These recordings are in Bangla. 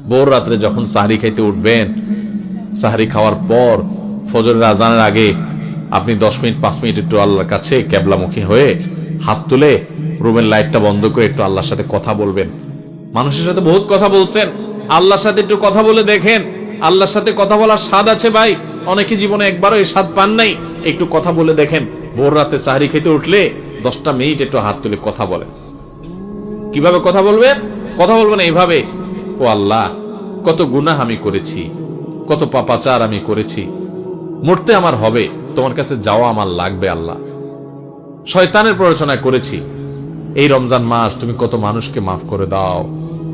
ভোর রাত্রে যখন সাহরি খাইতে উঠবেন, সাহরি খাওয়ার পর ফজরের আজানের আগে আপনি 10 মিনিট 5 মিনিট একটু আল্লাহর কাছে কেবলামুখী হয়ে হাত তুলে রুমের লাইটটা বন্ধ করে একটু আল্লাহর সাথে কথা বলবেন। মানুষের সাথে বহুত কথা বলছেন, আল্লাহর সাথে একটু কথা বলে দেখেন। আল্লাহর সাথে কথা বলার স্বাদ আছে ভাই, অনেকে জীবনে একবারও এই স্বাদ পান নাই। একটু কথা বলে দেখেন। ভোর রাতে সাহরি খেতে উঠলে 10টা মিনিট একটু হাত তুলে কথা বলেন। কিভাবে কথা বলবেন? কথা বলবেন এইভাবে, ও আল্লাহ, কত গুনাহ আমি করেছি, কত পাপাচার আমি করেছি, মরতে আমার হবে, তোমার কাছে যাওয়া আমার লাগবে আল্লাহ। শয়তানের প্ররোচনা করেছি, এই রমজান মাস তুমি কত মানুষকে মাফ করে দাও।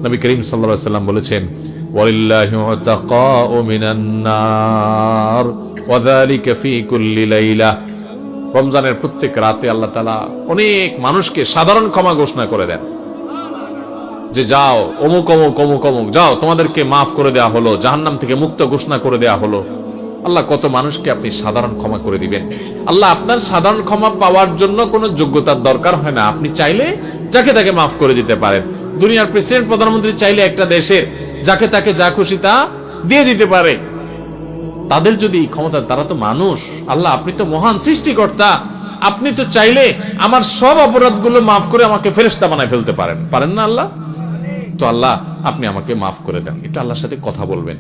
নবী করিম সাল্লাল্লাহু আলাইহি ওয়াসাল্লাম বলেছেন, ওয়ালিল্লাহি উতাকাউ মিনান নার ওয়া যালিকা ফি কুল্লি লাইলা। রমজানের প্রত্যেক রাতে আল্লাহ তাআলা অনেক মানুষকে সাধারণ ক্ষমা ঘোষণা করে দেন, যে যাও অমুক অমুক অমুক অমুক, যাও তোমাদেরকে মাফ করে দেওয়া হলো, জাহান্নাম থেকে মুক্ত ঘোষণা করে দেওয়া হলো। আল্লাহ কত মানুষকে আপনি সাধারণ ক্ষমা করে দিবেন। আল্লাহ আপনার সাধারণ ক্ষমা পাওয়ার জন্য কোনো যোগ্যতার দরকার হয় না, আপনি চাইলে যাকে তাকে মাফ করে দিতে পারেন। দুনিয়ার প্রেসিডেন্ট প্রধানমন্ত্রী চাইলে একটা দেশের যাকে তাকে যা খুশি তা দিয়ে দিতে পারে। তাদের যদি ক্ষমতা, তারা তো মানুষ। আল্লাহ আপনি তো মহান সৃষ্টিকর্তা, আপনি তো চাইলে আমার সব অপরাধগুলো মাফ করে আমাকে ফেরেশতা বানায় ফেলতে পারেন, পারেন না আল্লাহ? তো আল্লাহ আপনি আমাকে মাফ করে দেন, এটা আল্লাহর সাথে কথা বলবেন।